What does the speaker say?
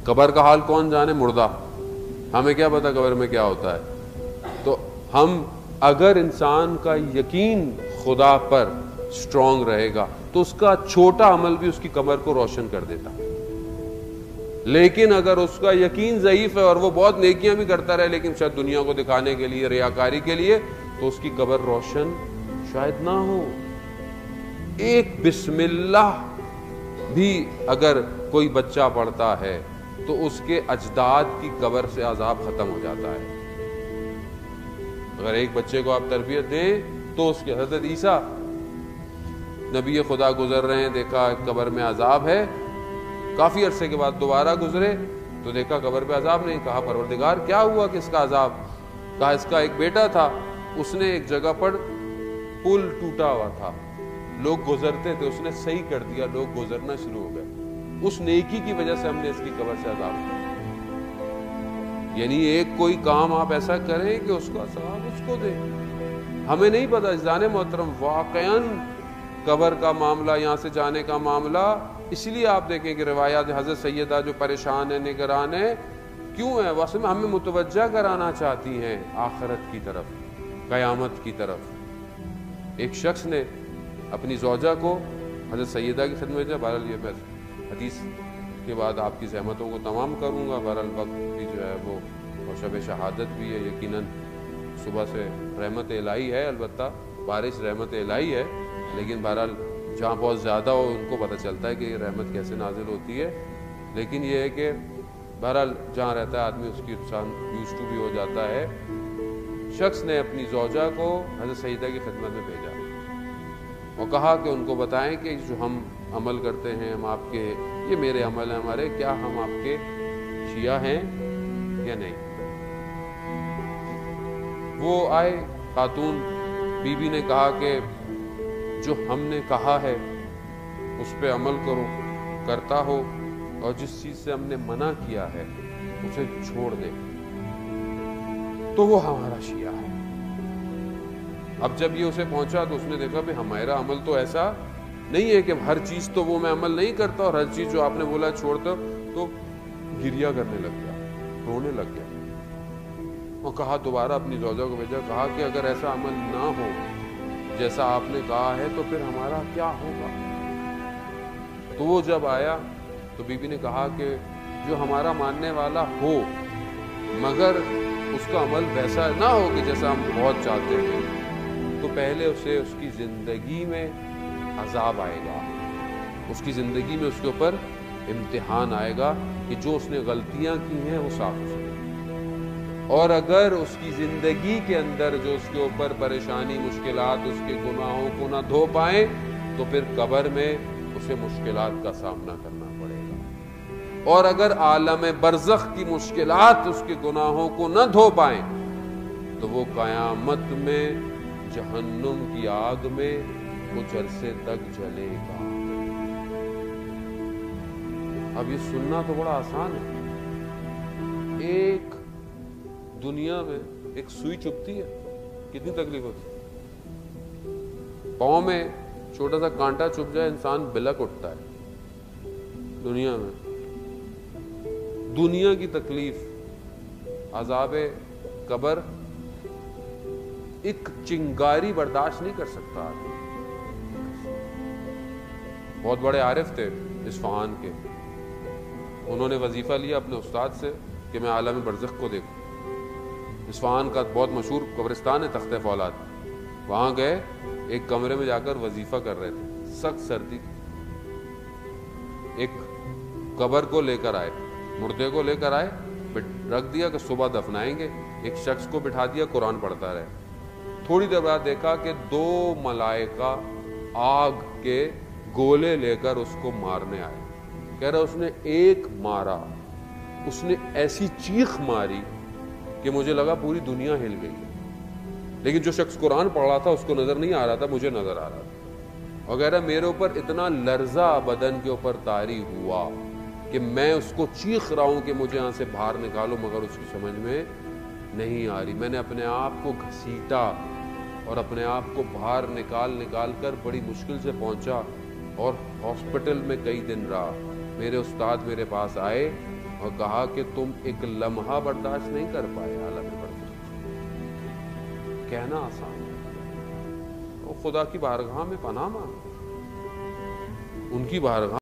قبر کا حال کون جانے، مردہ، ہمیں کیا پتا قبر میں کیا ہوتا ہے. تو ہم اگر انسان کا یقین خدا پر اسٹرانگ رہے گا تو اس کا چھوٹا عمل بھی اس کی قبر کو روشن کر دیتا. لیکن اگر اس کا یقین ضعیف ہے اور وہ بہت نیکیاں بھی کرتا رہے لیکن شاید دنیا کو دکھانے کے لیے، ریاکاری کے لیے، تو اس کی قبر روشن شاید نہ ہو. ایک بسم اللہ بھی اگر کوئی بچہ پڑھتا ہے تو اس کے اجداد کی قبر سے عذاب ختم ہو جاتا ہے. اگر ایک بچے کو آپ تربیت دیں تو اس کے، حضرت عیسیٰ نبی خدا گزر رہے ہیں، دیکھا قبر میں عذاب ہے، کافی عرصے کے بعد دوبارہ گزرے تو دیکھا قبر پہ عذاب نہیں. کہا پروردگار کیا ہوا کہ اس کا عذاب؟ کہا اس کا ایک بیٹا تھا، اس نے ایک جگہ پر پل ٹوٹا ہوا تھا، لوگ گزرتے تھے، اس نے صحیح کر دیا، لوگ گزرنا شروع ہو گئے، اس نیکی کی وجہ سے ہم نے اس کی قبر سے عذاب کیا. یعنی ایک کوئی کام آپ ایسا کریں کہ اس کا ثواب اس کو دیں. ہمیں نہیں پتا عزیزان محترم، واقعاً قبر کا معاملہ، یہاں سے جانے کا معاملہ، اس لیے آپ دیکھیں کہ روایات حضرت سیدہ جو پریشان ہے، نگران ہے، کیوں ہے؟ واسطے میں ہمیں متوجہ کرانا چاہتی ہیں آخرت کی طرف، قیامت کی طرف. ایک شخص نے اپنی زوجہ کو حضرت سیدہ کی خدمت میں، بہرحال یہ میں حدیث کے بعد آپ کی زحمتوں کو تمام کروں گا، بہرحال وقت بھی جو ہے وہ، اور شب شہادت بھی ہے، یقیناً صبح سے رحمت الہی ہے، البتہ بارش رحمت الہی ہے، لیکن بہرحال جہاں بہت زیادہ ہو ان کو پتہ چلتا ہے کہ یہ رحمت کیسے نازل ہوتی ہے. لیکن یہ ہے کہ بہرحال جہاں رہتا ہے آدمی اس کی انسان یوز ٹو بھی ہو جاتا ہے. شخص نے اپنی زوجہ کو حضرت سیدہ کی خدمت میں بھیجا اور کہا کہ ان کو بتائیں کہ جو ہم عمل کرتے ہیں، ہم آپ کے، یہ میرے عمل ہیں ہمارے، کیا ہم آپ کے شیعہ ہیں یا نہیں؟ وہ آئے، خاتون بی بی نے کہا کہ جو ہم نے کہا ہے اس پہ عمل کرو، کرتا ہو، اور جس چیز سے ہم نے منع کیا ہے اسے چھوڑ دے تو وہ ہمارا شیعہ ہے. اب جب یہ اسے پہنچا تو اس نے دیکھا کہ ہمارا عمل تو ایسا نہیں ہے کہ ہر چیز تو وہ میں عمل نہیں کرتا اور ہر چیز جو آپ نے بولا چھوڑتا، تو گریہ کرنے لگ گیا، رونے لگ گیا. اور کہا، دوبارہ اپنی زوجہ کو بھیجا، کہا کہ اگر ایسا عمل نہ ہو جیسا آپ نے کہا ہے تو پھر ہمارا کیا ہوگا؟ تو وہ جب آیا تو بی بی نے کہا کہ جو ہمارا ماننے والا ہو مگر اس کا عمل ویسا نہ ہو کہ جیسا ہم بہت چاہتے ہیں، تو پہلے اسے اس کی زندگی میں عذاب آئے گا، اس کی زندگی میں اس کے اوپر امتحان آئے گا کہ جو اس نے غلطیاں کی ہیں وہ صاف ہو سکے. اور اگر اس کی زندگی کے اندر جو اس کے اوپر پریشانی، مشکلات، اس کے گناہوں کو نہ دھو پائیں تو پھر قبر میں اسے مشکلات کا سامنا کرنا پڑے گا. اور اگر عالم برزخ کی مشکلات اس کے گناہوں کو نہ دھو پائیں تو وہ قیامت میں جہنم کی آگ میں کچھ عرصے تک جلے گا. اب یہ سننا تو بڑا آسان ہے. ایک دنیا میں ایک سوئی چبھتی ہے، کتنی تکلیف ہوتی ہے. پاؤں میں چھوٹا سا کانٹا چبھ جائے انسان بلک اٹھتا ہے. دنیا میں دنیا کی تکلیف، عذاب قبر، ایک چنگاری برداشت نہیں کر سکتا آدمی. بہت بڑے عارف تھے اصفہان کے، انہوں نے وظیفہ لیا اپنے استاد سے کہ میں عالم برزخ کو دیکھوں. اصفہان کا بہت مشہور قبرستان ہے تخت فولاد، وہاں گئے، ایک کمرے میں جا کر وظیفہ کر رہے تھے، سخت سردی. ایک قبر کو لے کر آئے، مردے کو لے کر آئے، رکھ دیا کہ صبح دفنائیں گے. ایک شخص کو بٹھا دیا، قرآن پڑھتا رہے. تھوڑی دیر بعد دیکھا کہ 2 ملائکہ آگ کے گولے لے کر اس کو مارنے آئے. کہہ رہا اس نے ایک مارا، اس نے ایسی چیخ ماری کہ مجھے لگا پوری دنیا ہل گئی. لیکن جو شخص قرآن پڑھ رہا تھا اس کو نظر نہیں آ رہا تھا، مجھے نظر آ رہا تھا. اور کہہ رہا میرے اوپر اتنا لرزہ بدن کے اوپر طاری ہوا کہ میں اس کو چیخ رہا ہوں کہ مجھے یہاں سے باہر نکالو، مگر اس کی سمجھ میں نہیں آ رہی. میں نے اپنے آپ کو گھسیٹا اور اپنے آپ کو باہر نکال کر بڑی مشکل سے پہنچا اور ہاسپٹل میں کئی دن رہا. میرے استاد میرے پاس آئے اور کہا کہ تم ایک لمحہ برداشت نہیں کر پائے عالم برزخ. کہنا آسان ہے. وہ خدا کی بارگاہ میں پناہ مانگو, ان کی بارگاہ